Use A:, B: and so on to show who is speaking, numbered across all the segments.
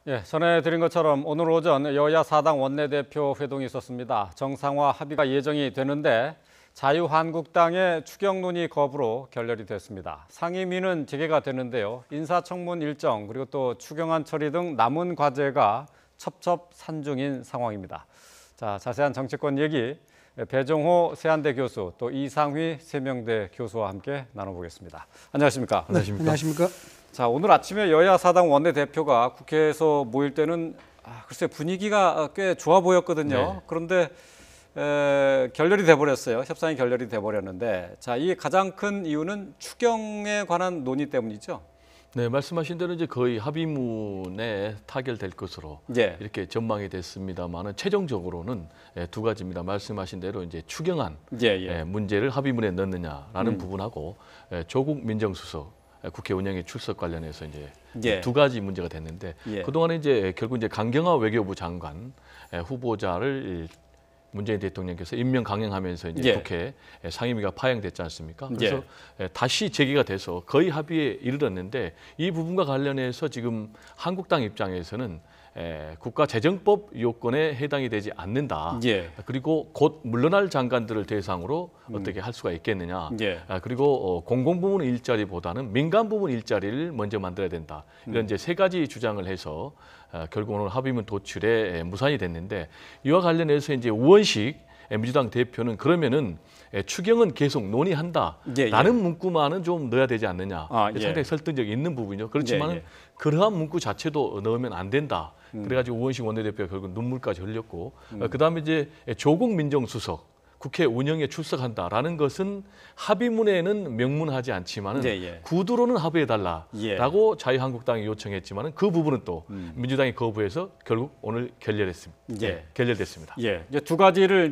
A: 예, 전해드린 것처럼 오늘 오전 여야 4당 원내대표 회동이 있었습니다. 정상화 합의가 예정이 되는데 자유한국당의 추경 논의 거부로 결렬이 됐습니다. 상임위는 재개가 되는데요. 인사청문 일정 그리고 또 추경안 처리 등 남은 과제가 첩첩산중인 상황입니다. 자, 자세한 정치권 얘기 배종호 세한대 교수 또 이상휘 세명대 교수와 함께 나눠보겠습니다. 안녕하십니까?
B: 안녕하십니까?
C: 안녕하십니까?
A: 자, 오늘 아침에 여야 4당 원내대표가 국회에서 모일 때는 글쎄 분위기가 꽤 좋아 보였거든요.
B: 네.
A: 그런데 결렬이 돼버렸어요. 협상이 결렬이 돼버렸는데 자, 이 가장 큰 이유는 추경에 관한 논의 때문이죠.
B: 네, 말씀하신 대로 이제 거의 합의문에 타결될 것으로
A: 예.
B: 이렇게 전망이 됐습니다만은 최종적으로는 두 가지입니다. 말씀하신 대로 이제 추경안
A: 예.
B: 문제를 합의문에 넣느냐라는 부분하고 조국 민정수석 국회 운영의 출석 관련해서 이제
A: 예.
B: 두 가지 문제가 됐는데
A: 예.
B: 그동안에 이제 결국 이제 강경화 외교부 장관 후보자를 문재인 대통령께서 임명 강행하면서 이제
A: 예.
B: 국회 상임위가 파행됐지 않습니까?
A: 예.
B: 그래서 다시 재개가 돼서 거의 합의에 이르렀는데 이 부분과 관련해서 지금 한국당 입장에서는 국가재정법 요건에 해당이 되지 않는다.
A: 예.
B: 그리고 곧 물러날 장관들을 대상으로 어떻게 할 수가 있겠느냐.
A: 예.
B: 그리고 공공부문 일자리보다는 민간부문 일자리를 먼저 만들어야 된다. 이런 이제 세 가지 주장을 해서 결국 오늘 합의문 도출에 무산이 됐는데 이와 관련해서 이제 우원식 민주당 대표는 그러면은 추경은 계속 논의한다라는 문구만은 좀 넣어야 되지 않느냐.
A: 예.
B: 상당히 설득력이 있는 부분이죠. 그렇지만 그러한 문구 자체도 넣으면 안 된다. 그래가지고 우원식 원내대표가 결국 눈물까지 흘렸고 그다음에 이제 조국 민정수석 국회 운영에 출석한다라는 것은 합의문에는 명문하지 않지만은 구두로는 합의해달라라고 자유한국당이 요청했지만은 그 부분은 또 민주당이 거부해서 결국 오늘 결렬했습니다. 결렬됐습니다.
A: 예, 이제 두 가지를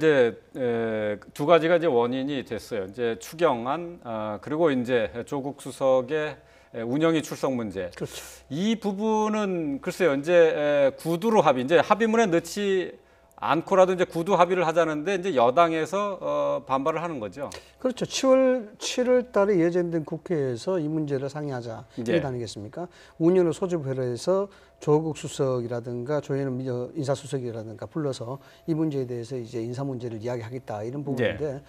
A: 두 가지가 이제 원인이 됐어요. 이제 추경안 그리고 이제 조국 수석의 운영이 출석 문제.
C: 그렇죠.
A: 이 부분은 글쎄요, 이제 구두로 합의, 이제 합의문에 넣지 않고라도 이제 구두 합의를 하자는데 이제 여당에서 반발을 하는 거죠.
C: 그렇죠. 7월 달에 예정된 국회에서 이 문제를 상의하자 이게 아니겠습니까? 운영을 소집을 해서 조국 수석이라든가 조현은 인사수석이라든가 불러서 이 문제에 대해서 이제 인사 문제를 이야기하겠다 이런 부분인데.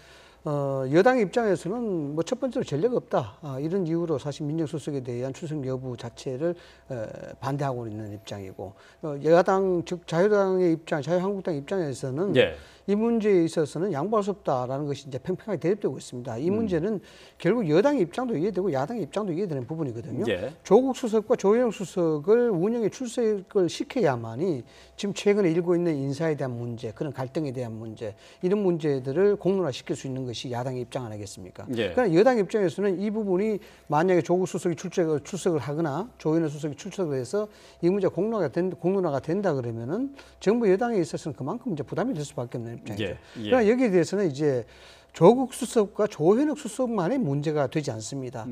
C: 여당 입장에서는 뭐 첫 번째로 전례가 없다 이런 이유로 사실 민정수석에 대한 출석 여부 자체를 반대하고 있는 입장이고 여당 즉 자유당의 입장, 자유한국당 입장에서는 이 문제에 있어서는 양보할 수 없다라는 것이 이제 팽팽하게 대립되고 있습니다. 이 문제는 결국 여당의 입장도 이해되고 야당의 입장도 이해되는 부분이거든요. 조국 수석과 조영 수석을 운영에 출석을 시켜야만이 지금 최근에 일고 있는 인사에 대한 문제, 그런 갈등에 대한 문제, 이런 문제들을 공론화시킬 수 있는 것이 야당의 입장 아니겠습니까? 그러나 여당 입장에서는 이 부분이 만약에 조국 수석이 출석을 하거나 조현우 수석이 출석을 해서 이 문제가 공론화가 된다 그러면은 정부 여당에 있어서는 그만큼 이제 부담이 될 수밖에 없는 입장이죠. 그러나 여기에 대해서는 이제 조국 수석과 조현욱 수석만의 문제가 되지 않습니다.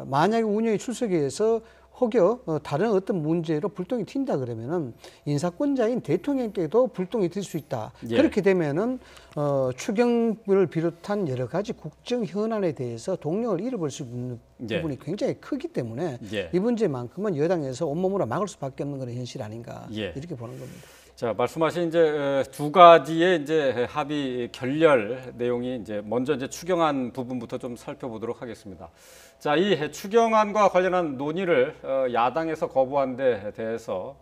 C: 만약에 운영이 출석해서 혹여 다른 어떤 문제로 불똥이 튄다 그러면은 인사권자인 대통령께도 불똥이 튈 수 있다. 그렇게 되면은 추경을 비롯한 여러 가지 국정 현안에 대해서 동력을 잃어버릴 수 있는 부분이 굉장히 크기 때문에 이 문제만큼은 여당에서 온몸으로 막을 수밖에 없는 그런 현실 아닌가 이렇게 보는 겁니다.
A: 자, 말씀하신 이제 두 가지의 이제 합의 결렬 내용이 이제 먼저 이제 추경안 부분부터 좀 살펴보도록 하겠습니다. 자, 이 추경안과 관련한 논의를 야당에서 거부한 데 대해서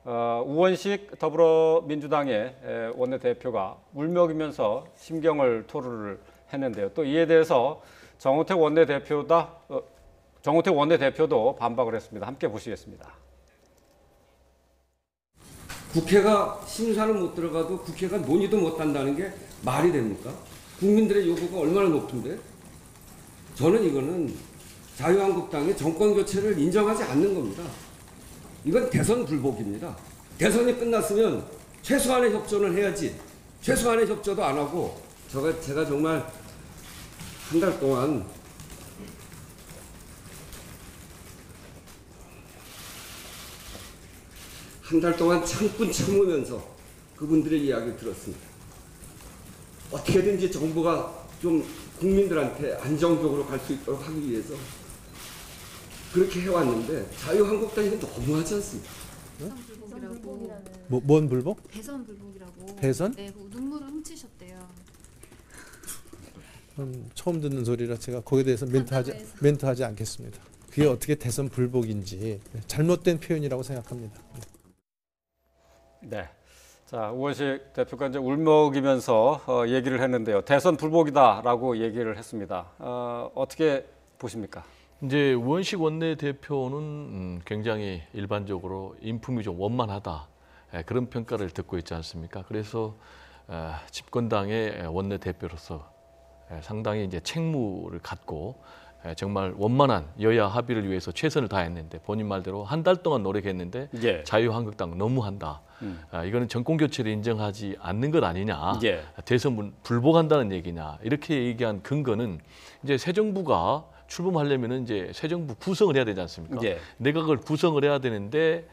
A: 우원식 더불어민주당의 원내대표가 울먹이면서 심경을 토로를 했는데요. 또 이에 대해서 정우택 원내대표도 반박을 했습니다. 함께 보시겠습니다.
D: 국회가 심사는 못 들어가도 국회가 논의도 못 한다는 게 말이 됩니까? 국민들의 요구가 얼마나 높은데? 저는 이거는 자유한국당의 정권 교체를 인정하지 않는 겁니다. 이건 대선 불복입니다. 대선이 끝났으면 최소한의 협조는 해야지. 최소한의 협조도 안 하고 제가 정말 한 달 동안 참으면서 그분들의 이야기를 들었습니다. 어떻게든지 정부가 좀 국민들한테 안정적으로 갈 수 있도록 하기 위해서 그렇게 해왔는데 자유한국당이 너무하지 않습니까?
E: 대선 불복이라고.
F: 뭔 불복?
E: 대선 불복이라고.
F: 대선?
E: 네, 그 눈물을 훔치셨대요.
F: 처음 듣는 소리라 제가 거기에 대해서 멘트하지 않겠습니다. 그게 어떻게 대선 불복인지 잘못된 표현이라고 생각합니다.
A: 네. 자, 우원식 대표가 이제 울먹이면서 얘기를 했는데요. 대선 불복이다라고 얘기를 했습니다. 어떻게 보십니까?
B: 이제 우원식 원내대표는 굉장히 일반적으로 인품이 좀 원만하다, 그런 평가를 듣고 있지 않습니까? 그래서 집권당의 원내대표로서 상당히 이제 책무를 갖고 정말 원만한 여야 합의를 위해서 최선을 다했는데, 본인 말대로 한 달 동안 노력했는데
A: 예.
B: 자유한국당 너무한다. 이거는 정권 교체를 인정하지 않는 것 아니냐.
A: 예.
B: 대선 불복한다는 얘기냐. 이렇게 얘기한 근거는 이제 새 정부가 출범하려면은 이제 새 정부 구성을 해야 되지 않습니까?
A: 예.
B: 내각을 구성을 해야 되는데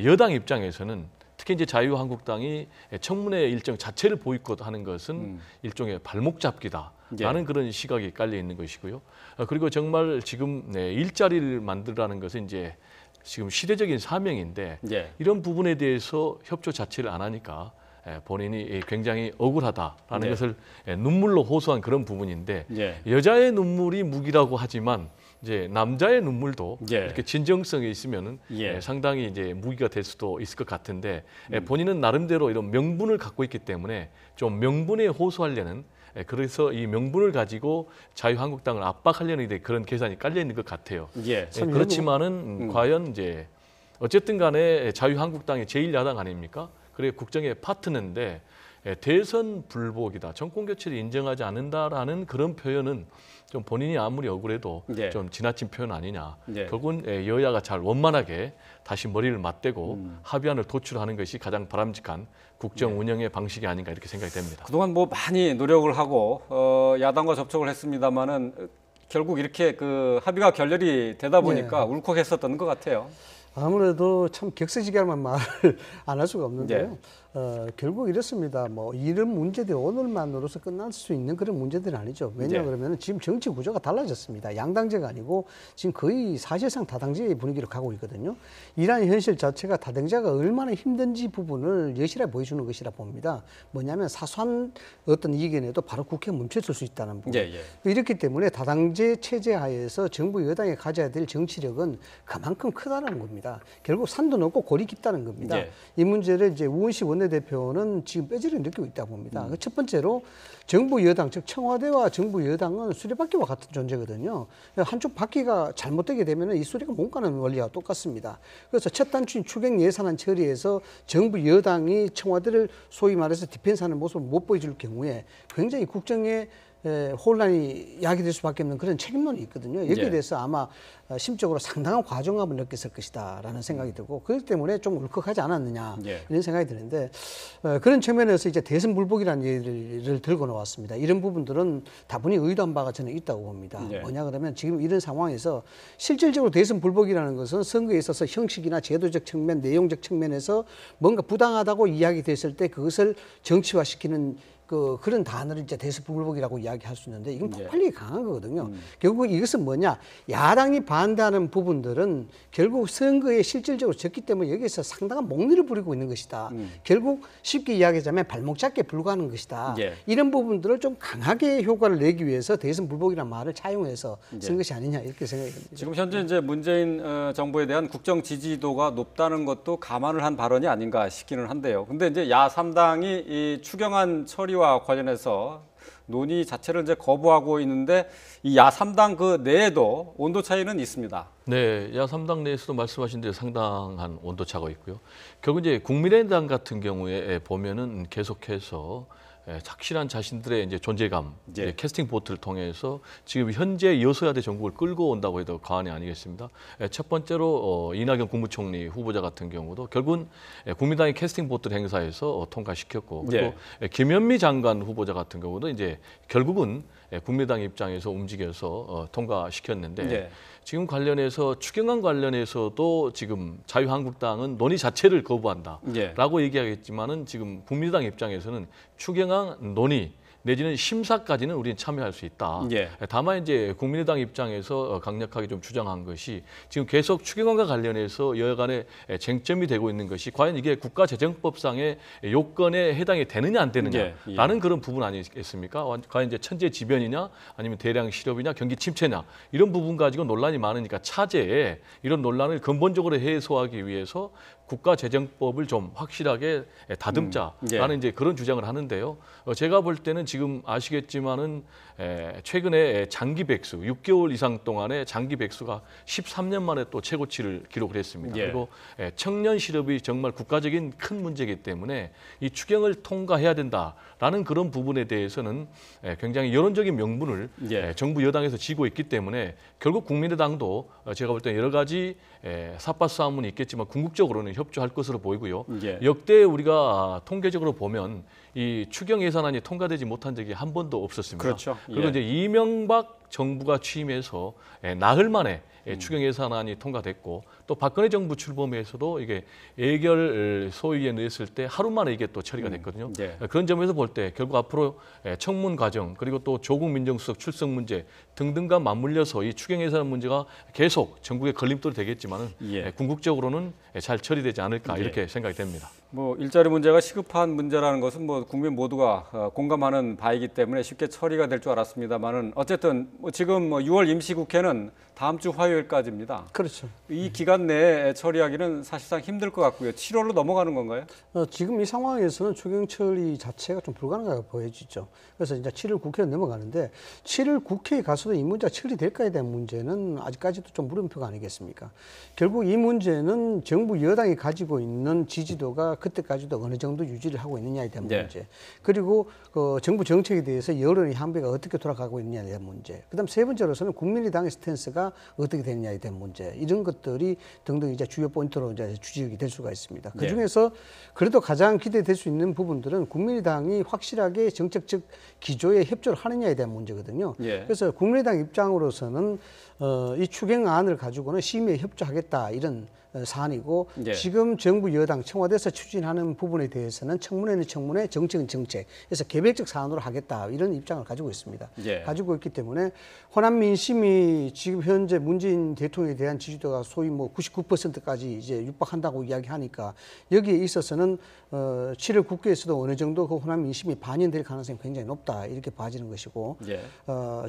B: 여당 입장에서는 특히 이제 자유한국당이 청문회 일정 자체를 보이콧하는 것은 일종의 발목 잡기다라는 그런 시각이 깔려 있는 것이고요. 그리고 정말 지금 일자리를 만들라는 것은 이제 지금 시대적인 사명인데
A: 예.
B: 이런 부분에 대해서 협조 자체를 안 하니까 본인이 굉장히 억울하다라는
A: 네.
B: 것을 눈물로 호소한 그런 부분인데,
A: 예.
B: 여자의 눈물이 무기라고 하지만 이제 남자의 눈물도
A: 예.
B: 이렇게 진정성이 있으면은
A: 예.
B: 상당히 이제 무기가 될 수도 있을 것 같은데, 본인은 나름대로 이런 명분을 갖고 있기 때문에 좀 명분에 호소하려는, 그래서 이 명분을 가지고 자유한국당을 압박하려는 그런 계산이 깔려 있는 것 같아요.
A: 예.
B: 그렇지만은 과연 이제 어쨌든 간에 자유한국당의 제1야당 아닙니까? 그래 국정의 파트너인데 대선 불복이다, 정권 교체를 인정하지 않는다라는 그런 표현은 좀 본인이 아무리 억울해도
A: 예.
B: 좀 지나친 표현 아니냐.
A: 예.
B: 결국은 여야가 잘 원만하게 다시 머리를 맞대고 합의안을 도출하는 것이 가장 바람직한 국정 운영의 방식이 아닌가 이렇게 생각이 됩니다.
A: 그동안 뭐 많이 노력을 하고 야당과 접촉을 했습니다만은 결국 이렇게 그 합의가 결렬이 되다 보니까 울컥했었던 것 같아요.
C: 아무래도 참 격세지감한 말을 안 할 수가 없는데요. 결국 이렇습니다. 뭐 이런 문제들이 오늘만으로서 끝날 수 있는 그런 문제들은 아니죠. 왜냐 그러면 지금 정치 구조가 달라졌습니다. 양당제가 아니고 지금 거의 사실상 다당제의 분위기로 가고 있거든요. 이러한 현실 자체가 다당제가 얼마나 힘든지 부분을 여실하게 보여주는 것이라 봅니다. 뭐냐면 사소한 어떤 이견에도 바로 국회에 멈춰설 수 있다는 부분. 이렇기 때문에 다당제 체제 하에서 정부 여당이 가져야 될 정치력은 그만큼 크다는 겁니다. 결국 산도 높고 골이 깊다는 겁니다. 이 문제를 이제 우원식 원내대표는 지금 뼈저리게 느끼고 있다고 봅니다. 첫 번째로 정부 여당, 즉 청와대와 정부 여당은 수레바퀴와 같은 존재거든요. 한쪽 바퀴가 잘못되게 되면 이 수레가 못 가는 원리와 똑같습니다. 그래서 첫 단추인 추경 예산안 처리에서 정부 여당이 청와대를 소위 말해서 디펜스하는 모습을 못 보여줄 경우에 굉장히 국정에 혼란이 야기될 수밖에 없는 그런 책임론이 있거든요. 여기에 대해서 아마 심적으로 상당한 과정감을 느꼈을 것이다 라는 생각이 들고, 그렇기 때문에 좀 울컥하지 않았느냐 이런 생각이 드는데, 그런 측면에서 이제 대선 불복이라는 얘기를 들고 나왔습니다. 이런 부분들은 다분히 의도한 바가 저는 있다고 봅니다. 뭐냐 그러면 지금 이런 상황에서 실질적으로 대선 불복이라는 것은 선거에 있어서 형식이나 제도적 측면, 내용적 측면에서 뭔가 부당하다고 이야기됐을 때 그것을 정치화시키는 그런 단어를 이제 대선 불복이라고 이야기할 수 있는데, 이건 폭발력이 강한 거거든요. 결국 이것은 뭐냐, 야당이 반대하는 부분들은 결국 선거에 실질적으로 졌기 때문에 여기에서 상당한 목리를 부리고 있는 것이다. 결국 쉽게 이야기하자면 발목 잡기에 불과하는 것이다. 이런 부분들을 좀 강하게 효과를 내기 위해서 대선 불복이라는 말을 차용해서 쓴 것이 아니냐 이렇게 생각이 듭니다.
A: 지금 현재 이제 문재인 정부에 대한 국정 지지도가 높다는 것도 감안을 한 발언이 아닌가 싶기는 한데요. 근데 이제 야3당이 이 추경안 처리와 관련해서 논의 자체를 이제 거부하고 있는데, 이 야3당 그 내에도 온도 차이는 있습니다.
B: 네, 야3당 내에서도 말씀하신 대로 상당한 온도 차가 있고요. 결국 이제 국민의당 같은 경우에 보면은 계속해서 확실한 자신들의 이제 존재감, 캐스팅 보트를 통해서 지금 현재 여소야대 정국을 끌고 온다고 해도 과언이 아니겠습니다. 첫 번째로 이낙연 국무총리 후보자 같은 경우도 결국은 국민당이 캐스팅 보트를 행사해서 통과시켰고, 그리고 김현미 장관 후보자 같은 경우도 이제 결국은 국민당 입장에서 움직여서 통과시켰는데, 지금 관련해서 추경안 관련해서도 지금 자유한국당은 논의 자체를 거부한다라고 얘기하겠지만은 지금 국민의당 입장에서는 추경안 논의 내지는 심사까지는 우리는 참여할 수 있다.
A: 예.
B: 다만 이제 국민의당 입장에서 강력하게 좀 주장한 것이 지금 계속 추경안과 관련해서 여야간에 쟁점이 되고 있는 것이 과연 이게 국가재정법상의 요건에 해당이 되느냐 안 되느냐라는 그런 부분 아니겠습니까? 과연 이제 천재지변이냐 아니면 대량 실업이냐 경기 침체냐 이런 부분 가지고 논란이 많으니까 차제에 이런 논란을 근본적으로 해소하기 위해서 국가재정법을 좀 확실하게 다듬자라는 이제 그런 주장을 하는데요. 제가 볼 때는 지금 아시겠지만은 최근에 장기 백수 6개월 이상 동안의 장기 백수가 13년 만에 또 최고치를 기록을 했습니다.
A: 예.
B: 그리고 청년 실업이 정말 국가적인 큰 문제이기 때문에 이 추경을 통과해야 된다라는 그런 부분에 대해서는 굉장히 여론적인 명분을 정부 여당에서 쥐고 있기 때문에 결국 국민의당도 제가 볼 때 여러 가지 삿바싸움은 있겠지만 궁극적으로는 협조할 것으로 보이고요. 역대 우리가 통계적으로 보면 이 추경 예산안이 통과되지 못한 적이 한 번도 없었습니다.
A: 그렇죠.
B: 그리고 이제 이명박 정부가 취임해서 나흘 만에 추경 예산안이 통과됐고 또 박근혜 정부 출범에서도 이게 예결 소위에 냈을 때 하루 만에 이게 또 처리가 됐거든요. 그런 점에서 볼 때 결국 앞으로 청문 과정 그리고 또 조국 민정수석 출석 문제 등등과 맞물려서 이 추경 예산 문제가 계속 전국에 걸림돌이 되겠지만은 궁극적으로는 잘 처리되지 않을까 이렇게 생각이 됩니다.
A: 뭐 일자리 문제가 시급한 문제라는 것은 뭐 국민 모두가 공감하는 바이기 때문에 쉽게 처리가 될 줄 알았습니다만은 어쨌든 뭐 지금 6월 임시국회는 다음 주 화요일까지입니다.
C: 그렇죠.
A: 이 기간 내에 처리하기는 사실상 힘들 것 같고요. 7월로 넘어가는 건가요?
C: 지금 이 상황에서는 추경 처리 자체가 좀 불가능하게 보여지죠. 그래서 이제 7월 국회로 넘어가는데 7월 국회에 가서도 이 문제가 처리될까에 대한 문제는 아직까지도 좀 물음표가 아니겠습니까? 결국 이 문제는 정부 여당이 가지고 있는 지지도가 그때까지도 어느 정도 유지를 하고 있느냐에 대한 문제. 그리고 그 정부 정책에 대해서 여론의 향배가 어떻게 돌아가고 있느냐에 대한 문제. 그다음 세 번째로서는 국민의당의 스탠스가 어떻게 되느냐에 대한 문제. 이런 것들이 등등 이제 주요 포인트로 이제 주지역이 될 수가 있습니다. 그 중에서 그래도 가장 기대될 수 있는 부분들은 국민의당이 확실하게 정책적 기조에 협조를 하느냐에 대한 문제거든요. 그래서 국민의당 입장으로서는 이 추경안을 가지고는 심의에 협조하겠다 이런 사안이고 지금 정부 여당 청와대에서 추진하는 부분에 대해서는 청문회는 청문회, 정책은 정책. 그래서 개별적 사안으로 하겠다 이런 입장을 가지고 있습니다. 가지고 있기 때문에 호남 민심이 지금 현재 문재인 대통령에 대한 지지도가 소위 뭐 99%까지 이제 육박한다고 이야기하니까 여기에 있어서는 7월 국회에서도 어느 정도 그 호남 민심이 반영될 가능성이 굉장히 높다 이렇게 봐지는 것이고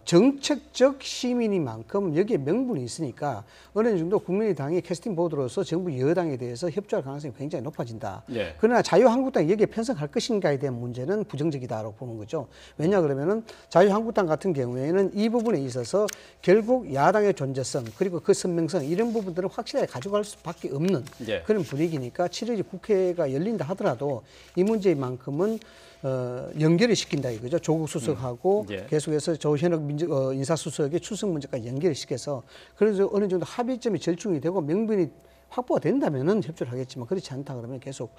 C: 정책적 시민이만큼 여기에 명분이 있으니까 어느 정도 국민의당이 캐스팅 보드로서 정부 여당에 대해서 협조할 가능성이 굉장히 높아진다. 그러나 자유한국당이 여기에 편성할 것인가에 대한 문제는 부정적이다라고 보는 거죠. 왜냐 그러면은 자유한국당 같은 경우에는 이 부분에 있어서 결국 야당의 존재성 그리고 그 선명성 이런 부분들을 확실하게 가져갈 수밖에 없는 그런 분위기니까 7일 국회가 열린다 하더라도 이 문제만큼은 연결을 시킨다 이거죠. 조국 수석하고 계속해서 조현욱 인사수석의 출석 문제까지 연결을 시켜서 그래서 어느 정도 합의점이 절충이 되고 명분이 확보가 된다면은 협조를 하겠지만 그렇지 않다 그러면 계속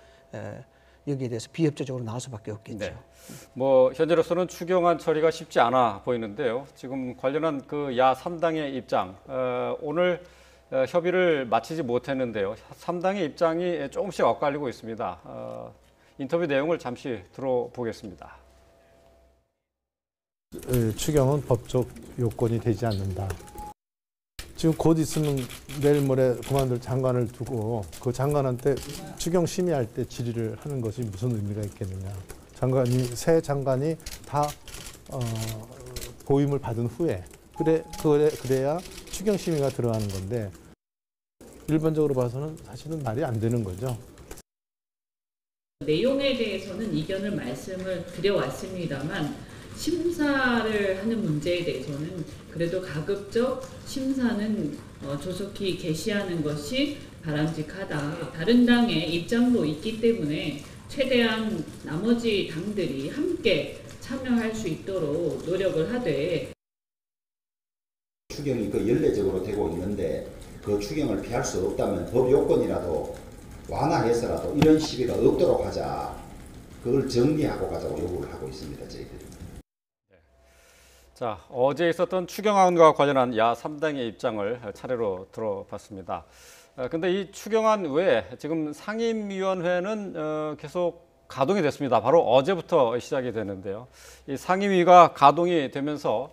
C: 여기에 대해서 비협조적으로 나올 수밖에 없겠죠.
A: 뭐 현재로서는 추경안 처리가 쉽지 않아 보이는데요. 지금 관련한 그 야 3당의 입장 오늘 협의를 마치지 못했는데요. 3당의 입장이 조금씩 엇갈리고 있습니다. 인터뷰 내용을 잠시 들어보겠습니다.
F: 추경은 법적 요건이 되지 않는다. 지금 곧 있으면 내일 모레 그만둘 장관을 두고 그 장관한테 추경 심의할 때 질의를 하는 것이 무슨 의미가 있겠느냐. 새 장관이 다 보임을 받은 후에 그래야 추경 심의가 들어가는 건데 일반적으로 봐서는 사실은 말이 안 되는 거죠.
G: 내용에 대해서는 이견을 말씀을 드려왔습니다만 심사를 하는 문제에 대해서는 그래도 가급적 심사는 조속히 개시하는 것이 바람직하다. 다른 당의 입장도 있기 때문에 최대한 나머지 당들이 함께 참여할 수 있도록 노력을 하되
H: 추경이 그 연례적으로 되고 있는데 그 추경을 피할 수 없다면 법 요건이라도 완화해서라도 이런 시비가 없도록 하자. 그걸 정리하고 가자고 요구를 하고 있습니다. 저희들이.
A: 자, 어제 있었던 추경안과 관련한 야 3당의 입장을 차례로 들어봤습니다. 근데 이 추경안 외에 지금 상임위원회는 계속 가동이 됐습니다. 바로 어제부터 시작이 되는데요. 이 상임위가 가동이 되면서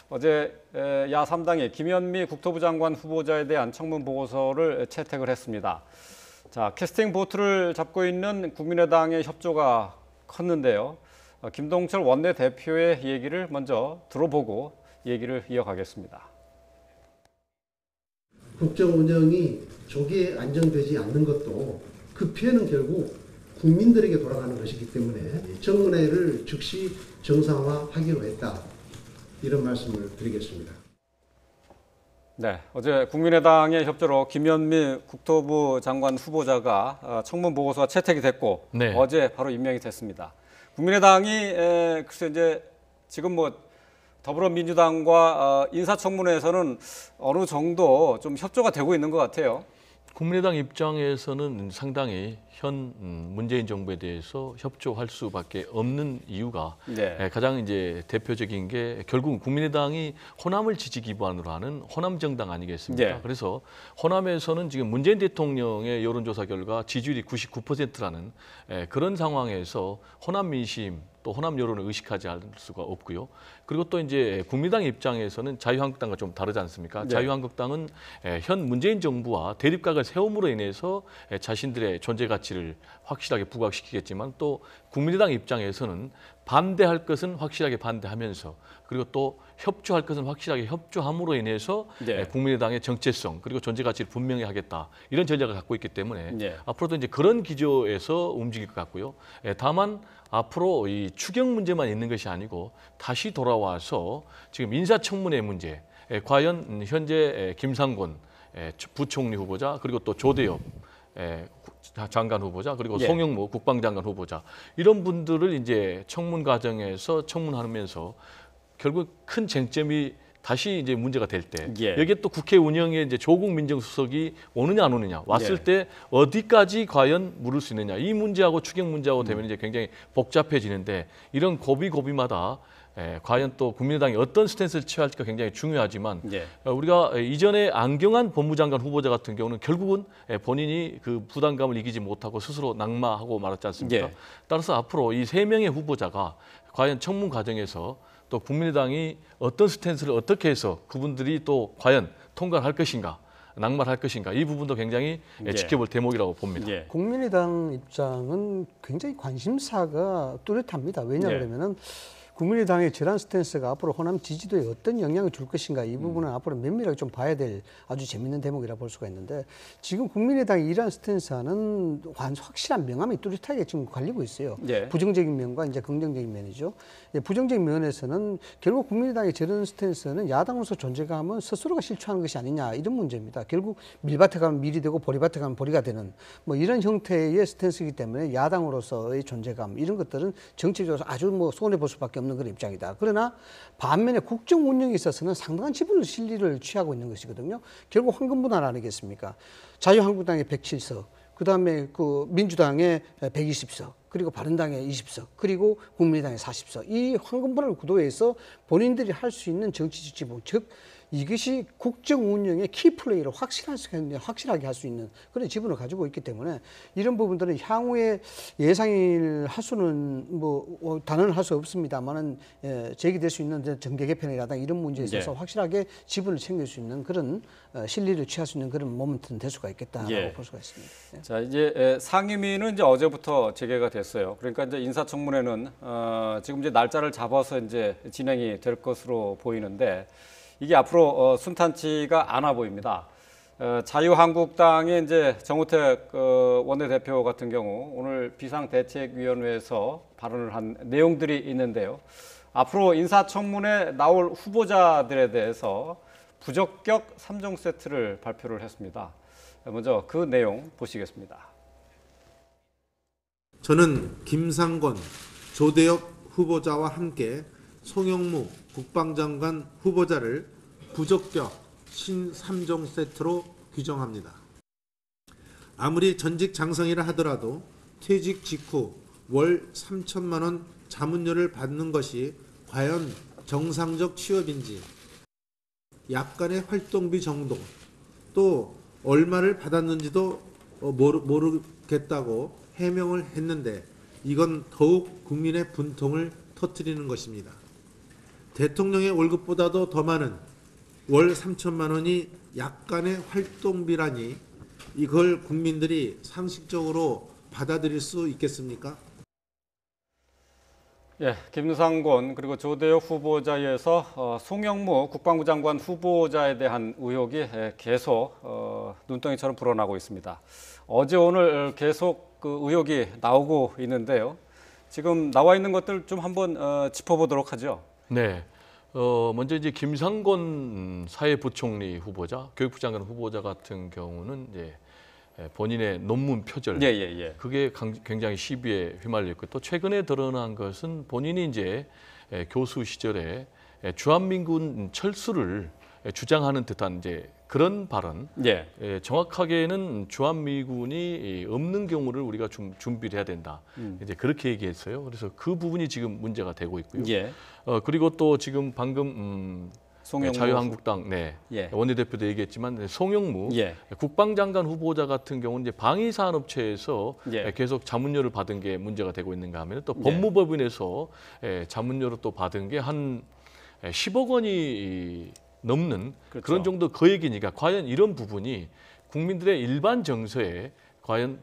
A: 어제 야3당이 김현미 국토부 장관 후보자에 대한 청문 보고서를 채택을 했습니다. 자, 캐스팅 보트를 잡고 있는 국민의당의 협조가 컸는데요. 김동철 원내대표의 얘기를 먼저 들어보고 얘기를 이어가겠습니다.
I: 국정 운영이 조기에 안정되지 않는 것도 그 피해는 결국 국민들에게 돌아가는 것이기 때문에 청문회를 즉시 정상화하기로 했다. 이런 말씀을 드리겠습니다.
A: 네, 어제 국민의당의 협조로 김현미 국토부 장관 후보자가 청문 보고서가 채택이 됐고
B: 네.
A: 어제 바로 임명이 됐습니다. 국민의당이 글쎄 이제 지금 뭐 더불어민주당과 인사청문회에서는 어느 정도 좀 협조가 되고 있는 것 같아요.
B: 국민의당 입장에서는 상당히 현 문재인 정부에 대해서 협조할 수밖에 없는 이유가
A: 네.
B: 가장 이제 대표적인 게 결국은 국민의당이 호남을 지지 기반으로 하는 호남 정당 아니겠습니까?
A: 네.
B: 그래서 호남에서는 지금 문재인 대통령의 여론조사 결과 지지율이 99%라는 그런 상황에서 호남 민심 또 호남 여론을 의식하지 않을 수가 없고요. 그리고 또 이제 국민의당 입장에서는 자유한국당과 좀 다르지 않습니까?
A: 네.
B: 자유한국당은 현 문재인 정부와 대립각을 세움으로 인해서 자신들의 존재 가치를 확실하게 부각시키겠지만 또 국민의당 입장에서는 반대할 것은 확실하게 반대하면서 그리고 또 협조할 것은 확실하게 협조함으로 인해서
A: 네.
B: 국민의당의 정체성 그리고 존재 가치를 분명히 하겠다 이런 전략을 갖고 있기 때문에
A: 네.
B: 앞으로도 이제 그런 기조에서 움직일 것 같고요. 다만 앞으로 이 추경 문제만 있는 것이 아니고 다시 돌아와서 지금 인사청문회 문제, 과연 현재 김상곤 부총리 후보자 그리고 또 조대엽 장관 후보자 그리고
A: 예.
B: 송영무 국방장관 후보자 이런 분들을 이제 청문 과정에서 청문하면서 결국 큰 쟁점이 다시 이제 문제가 될 때
A: 예.
B: 여기에 또 국회 운영에 이제 조국 민정수석이 오느냐 안 오느냐 왔을
A: 예.
B: 때 어디까지 과연 물을 수 있느냐 이 문제하고 추경 문제하고 되면 이제 굉장히 복잡해지는데 이런 고비고비마다 과연 또 국민의당이 어떤 스탠스를 취할지가 굉장히 중요하지만
A: 예.
B: 우리가 이전에 안경환 법무장관 후보자 같은 경우는 결국은 본인이 그 부담감을 이기지 못하고 스스로 낙마하고 말았지 않습니까?
A: 예.
B: 따라서 앞으로 이 세 명의 후보자가 과연 청문 과정에서 또 국민의당이 어떤 스탠스를 어떻게 해서 그분들이 또 과연 통과를 할 것인가 낙마를 할 것인가 이 부분도 굉장히
A: 예.
B: 지켜볼 대목이라고 봅니다.
A: 예.
C: 국민의당 입장은 굉장히 관심사가 뚜렷합니다. 왜냐
A: 네.
C: 그러면은 국민의당의 저런 스탠스가 앞으로 호남 지지도에 어떤 영향을 줄 것인가 이 부분은 앞으로 면밀하게 좀 봐야 될 아주 재밌는 대목이라 볼 수가 있는데 지금 국민의당이 이러한 스탠스와는 확실한 명암이 뚜렷하게 지금 갈리고 있어요.
A: 네.
C: 부정적인 면과 이제 긍정적인 면이죠. 부정적인 면에서는 결국 국민의당의 저런 스탠스는 야당으로서 존재감은 스스로가 실추하는 것이 아니냐 이런 문제입니다. 결국 밀밭에 가면 밀이 되고 보리밭에 가면 보리가 되는 뭐 이런 형태의 스탠스이기 때문에 야당으로서의 존재감 이런 것들은 정치적으로 아주 뭐 손해 볼 수밖에 없는 그런 입장이다. 그러나 반면에 국정 운영에 있어서는 상당한 지분을 실리를 취하고 있는 것이거든요. 결국 황금분할 아니겠습니까? 자유한국당의 107석, 그다음에 그 민주당의 120석, 그리고 바른당의 20석, 그리고 국민의당의 40석. 이 황금분할 구도에서 본인들이 할 수 있는 정치적 지분, 즉 이것이 국정 운영의 키플레이를 확실하게 할 수 있는 그런 지분을 가지고 있기 때문에 이런 부분들은 향후에 예상을 할 수는 뭐 단언을 할 수 없습니다만은 제기될 수 있는 정계 개편이라든가 이런 문제에 있어서
A: 예.
C: 확실하게 지분을 챙길 수 있는 그런 실리를 취할 수 있는 그런 모멘트는 될 수가 있겠다라고
A: 예.
C: 볼 수가 있습니다. 예.
A: 자, 이제 상임위는 이제 어제부터 재개가 됐어요. 그러니까 이제 인사청문회는 지금 이제 날짜를 잡아서 이제 진행이 될 것으로 보이는데 이게 앞으로 순탄치가 않아 보입니다. 자유한국당의 이제 정우택 원내대표 같은 경우 오늘 비상대책위원회에서 발언을 한 내용들이 있는데요. 앞으로 인사청문회 나올 후보자들에 대해서 부적격 3종 세트를 발표를 했습니다. 먼저 그 내용 보시겠습니다.
J: 저는 김상곤, 조대엽 후보자와 함께 송영무 국방장관 후보자를 부적격 신 3종 세트로 규정합니다. 아무리 전직 장성이라 하더라도 퇴직 직후 월 3천만 원 자문료를 받는 것이 과연 정상적 취업인지, 약간의 활동비 정도, 또 얼마를 받았는지도 모르겠다고 해명을 했는데 이건 더욱 국민의 분통을 터뜨리는 것입니다. 대통령의 월급보다도 더 많은 월 3천만 원이 약간의 활동비라니 이걸 국민들이 상식적으로 받아들일 수 있겠습니까?
A: 예, 김상곤 그리고 조대엽 후보자에서 송영무 국방부 장관 후보자에 대한 의혹이 계속 눈덩이처럼 불어나고 있습니다. 어제 오늘 계속 그 의혹이 나오고 있는데요. 지금 나와 있는 것들 좀 한번 짚어보도록 하죠.
B: 네. 먼저 이제 김상곤 사회부총리 후보자, 교육부 장관 후보자 같은 경우는 이제 본인의 논문 표절, 그게 굉장히 시비에 휘말렸고 또 최근에 드러난 것은 본인이 이제 교수 시절에 주한미군 철수를 주장하는 듯한 이제 그런 발언. 정확하게는 주한미군이 없는 경우를 우리가 좀 준비를 해야 된다. 이제 그렇게 얘기했어요. 그래서 그 부분이 지금 문제가 되고 있고요. 그리고 또 지금 방금 자유한국당 원내대표도 얘기했지만 송영무 국방장관 후보자 같은 경우는 이제 방위산업체에서 계속 자문료를 받은 게 문제가 되고 있는가 하면 또 법무법인에서 자문료를 또 받은 게 한 10억 원이 넘는 그런 정도 거액이니까 과연 이런 부분이 국민들의 일반 정서에 과연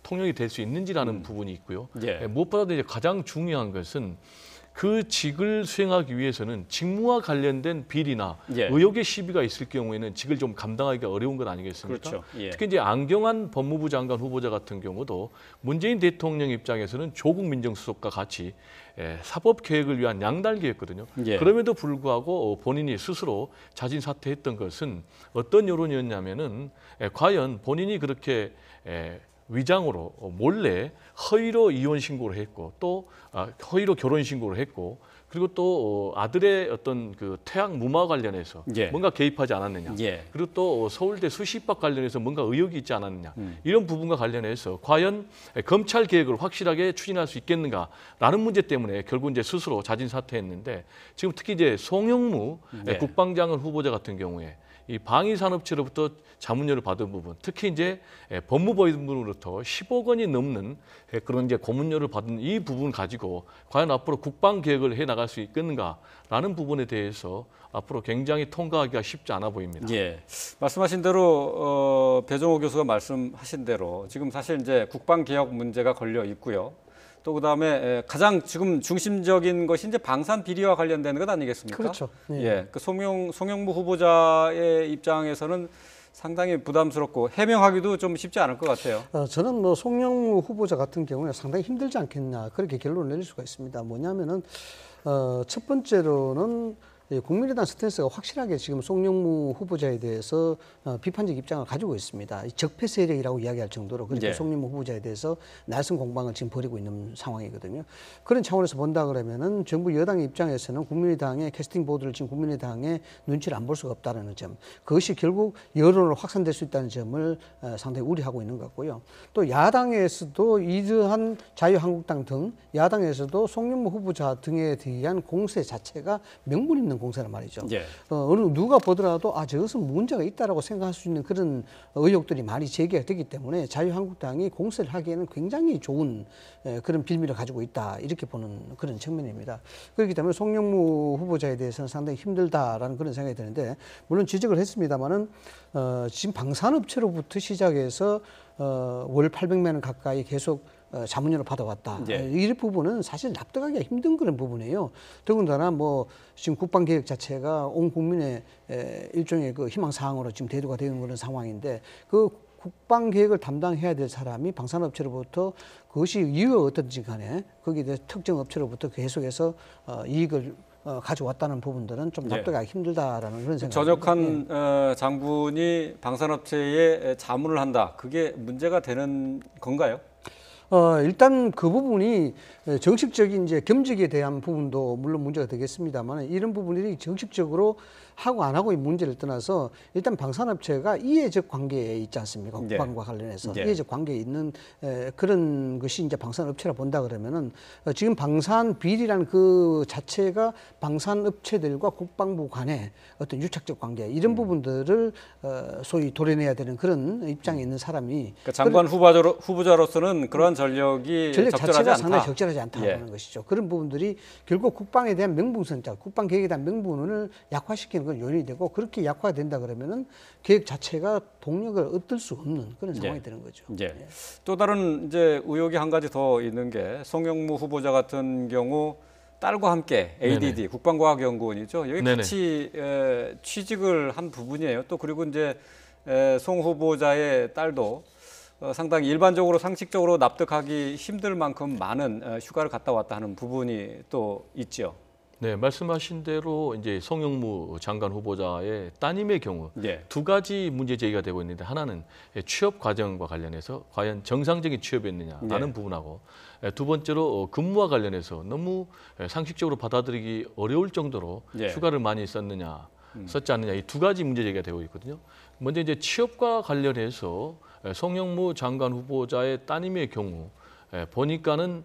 B: 통용이 될 수 있는지라는 부분이 있고요. 무엇보다도 이제 가장 중요한 것은 그 직을 수행하기 위해서는 직무와 관련된 비리나 의혹의 시비가 있을 경우에는 직을 좀 감당하기가 어려운 것 아니겠습니까? 특히 이제 안경환 법무부 장관 후보자 같은 경우도 문재인 대통령 입장에서는 조국 민정수석과 같이 사법 계획을 위한 양달기였거든요. 그럼에도 불구하고 본인이 스스로 자진 사퇴했던 것은 어떤 여론이었냐면은 과연 본인이 그렇게 위장으로 몰래 허위로 이혼 신고를 했고 또 허위로 결혼 신고를 했고 그리고 또 아들의 어떤 그 퇴학 무마 관련해서 뭔가 개입하지 않았느냐 그리고 또 서울대 수시입학 관련해서 뭔가 의혹이 있지 않았느냐 이런 부분과 관련해서 과연 검찰 개혁을 확실하게 추진할 수 있겠는가라는 문제 때문에 결국 이제 스스로 자진 사퇴했는데 지금 특히 이제 송영무 국방장관 후보자 같은 경우에 이 방위산업체로부터 자문료를 받은 부분, 특히 이제 법무법인으로부터 10억 원이 넘는 그런 이제 고문료를 받은 이 부분 가지고 과연 앞으로 국방 계획을 해 나갈 수 있겠는가라는 부분에 대해서 앞으로 굉장히 통과하기가 쉽지 않아 보입니다.
A: 말씀하신 대로 배종호 교수가 말씀하신 대로 지금 사실 이제 국방 개혁 문제가 걸려 있고요. 또 그다음에 가장 지금 중심적인 것이 이제 방산 비리와 관련되는 것 아니겠습니까?
C: 그렇죠.
A: 그 송영무 후보자의 입장에서는 상당히 부담스럽고 해명하기도 좀 쉽지 않을 것 같아요.
C: 저는 뭐 송영무 후보자 같은 경우에 상당히 힘들지 않겠냐 그렇게 결론을 내릴 수가 있습니다. 뭐냐면은 첫 번째로는 국민의당 스탠스가 확실하게 지금 송영무 후보자에 대해서 비판적 입장을 가지고 있습니다. 적폐 세력이라고 이야기할 정도로 그렇게 송영무 후보자에 대해서 날선 공방을 지금 벌이고 있는 상황이거든요. 그런 차원에서 본다 그러면은 정부 여당의 입장에서는 국민의당의 캐스팅 보드를 지금 국민의당의 눈치를 안 볼 수가 없다는 점, 그것이 결국 여론으로 확산될 수 있다는 점을 상당히 우려하고 있는 것 같고요. 또 야당에서도 이러한 자유한국당 등 야당에서도 송영무 후보자 등에 대한 공세 자체가 명분 있는 공세란 말이죠. 어느 누가 보더라도 저것은 문제가 있다라고 생각할 수 있는 그런 의혹들이 많이 제기가 되기 때문에 자유한국당이 공세를 하기에는 굉장히 좋은 그런 빌미를 가지고 있다 이렇게 보는 그런 측면입니다. 그렇기 때문에 송영무 후보자에 대해서는 상당히 힘들다라는 그런 생각이 드는데 물론 지적을 했습니다만은 지금 방산업체로부터 시작해서 월 800만 원 가까이 계속 자문료를 받아왔다. 이 부분은 사실 납득하기가 힘든 그런 부분이에요. 더군다나 뭐 지금 국방개혁 자체가 온 국민의 일종의 그 희망사항으로 지금 대두가 되는 그런 상황인데 그 국방개혁을 담당해야 될 사람이 방산업체로부터 그것이 이유가 어떤지 간에 거기에 대해서 특정 업체로부터 계속해서 이익을 가져왔다는 부분들은 좀 납득하기 힘들다라는 그런 생각입니다.
A: 전역한 장군이 방산업체에 자문을 한다. 그게 문제가 되는 건가요?
C: 일단 그 부분이 정식적인 이제 겸직에 대한 부분도 물론 문제가 되겠습니다만 이런 부분들이 정식적으로 하고 안 하고의 문제를 떠나서 일단 방산업체가 이해적 관계에 있지 않습니까? 국방과 관련해서 이해적 관계에 있는 그런 것이 이제 방산업체라 본다 그러면은 지금 방산 비리라는 그 자체가 방산업체들과 국방부 간의 어떤 유착적 관계 이런 부분들을 소위 도려내야 되는 그런 입장에 있는 사람이
A: 그러니까 장관 후보자로서는 그러한 전력이
C: 전력
A: 적절하지
C: 자체가
A: 않다.
C: 상당히 적절하지 않다는
A: 예.
C: 것이죠. 그런 부분들이 결국 국방에 대한 명분성, 국방 계획에 대한 명분을 약화시키는 건 요인이 되고 그렇게 약화된다 그러면은 계획 자체가 동력을 얻을 수 없는 그런 상황이
A: 예.
C: 되는 거죠.
A: 예. 또 다른 이제 의혹이 한 가지 더 있는 게 송영무 후보자 같은 경우 딸과 함께 ADD
B: 네네.
A: 국방과학연구원이죠. 여기
B: 네네.
A: 같이 취직을 한 부분이에요. 또 그리고 이제 송 후보자의 딸도 상당히 일반적으로 상식적으로 납득하기 힘들 만큼 많은 휴가를 갔다 왔다 하는 부분이 또 있죠.
B: 네, 말씀하신 대로 이제 송영무 장관 후보자의 따님의 경우
A: 예.
B: 두 가지 문제 제기가 되고 있는데 하나는 취업 과정과 관련해서 과연 정상적인 취업이었느냐라는
A: 예.
B: 부분하고 두 번째로 근무와 관련해서 너무 상식적으로 받아들이기 어려울 정도로
A: 예.
B: 휴가를 많이 썼느냐, 썼지 않느냐 이 두 가지 문제 제기가 되고 있거든요. 먼저 이제 취업과 관련해서 송영무 장관 후보자의 따님의 경우 보니까는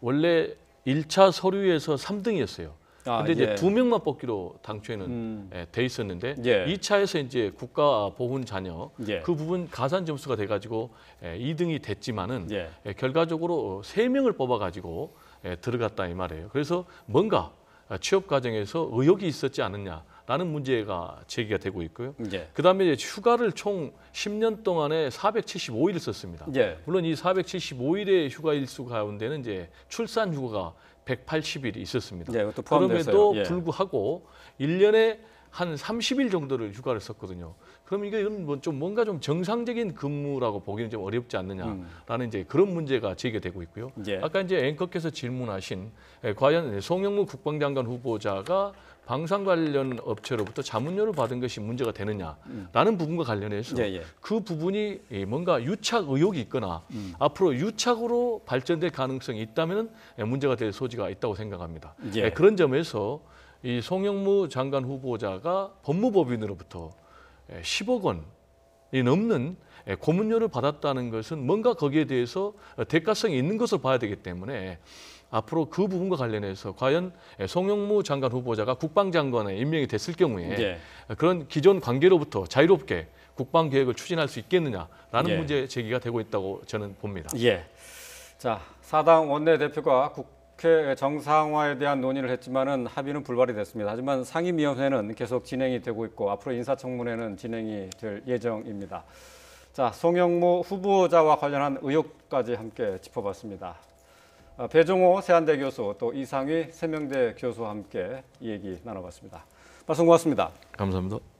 B: 원래 1차 서류에서 3등이었어요. 근데 이제
A: 예.
B: 2명만 뽑기로 당초에는 돼 있었는데
A: 예.
B: 2차에서 이제 국가 보훈 자녀
A: 예.
B: 그 부분 가산 점수가 돼가지고 2등이 됐지만은
A: 예.
B: 결과적으로 3명을 뽑아가지고 들어갔다 이 말이에요. 그래서 뭔가 취업 과정에서 의혹이 있었지 않느냐라는 문제가 제기가 되고 있고요.
A: 예.
B: 그다음에 이제 휴가를 총 10년 동안에 475일을 썼습니다.
A: 예.
B: 물론 이 475일의 휴가 일수 가운데는 이제 출산 휴가가 180일이 있었습니다.
A: 예, 그것도 포함돼서요.
B: 그럼에도
A: 예.
B: 불구하고 1년에 한 30일 정도를 휴가를 썼거든요. 그럼 이건 뭐 좀 뭔가 좀 정상적인 근무라고 보기는 좀 어렵지 않느냐라는 이제 그런 문제가 제기가 되고 있고요.
A: 예.
B: 아까 이제 앵커께서 질문하신 과연 송영무 국방장관 후보자가 방산 관련 업체로부터 자문료를 받은 것이 문제가 되느냐라는 부분과 관련해서
A: 예, 예.
B: 그 부분이 뭔가 유착 의혹이 있거나 앞으로 유착으로 발전될 가능성이 있다면 문제가 될 소지가 있다고 생각합니다.
A: 예.
B: 그런 점에서 이 송영무 장관 후보자가 법무법인으로부터 10억 원이 넘는 고문료를 받았다는 것은 뭔가 거기에 대해서 대가성이 있는 것을 봐야 되기 때문에 앞으로 그 부분과 관련해서 과연 송영무 장관 후보자가 국방장관에 임명이 됐을 경우에
A: 예.
B: 그런 기존 관계로부터 자유롭게 국방계획을 추진할 수 있겠느냐라는
A: 예.
B: 문제 제기가 되고 있다고 저는 봅니다.
A: 예. 자, 사당 원내대표가 국회 정상화에 대한 논의를 했지만은 합의는 불발이 됐습니다. 하지만 상임위원회는 계속 진행이 되고 있고 앞으로 인사청문회는 진행이 될 예정입니다. 자, 송영무 후보자와 관련한 의혹까지 함께 짚어봤습니다. 배종호 세한대 교수 또 이상휘 세명대 교수와 함께 이 얘기 나눠봤습니다. 말씀 고맙습니다.
B: 감사합니다.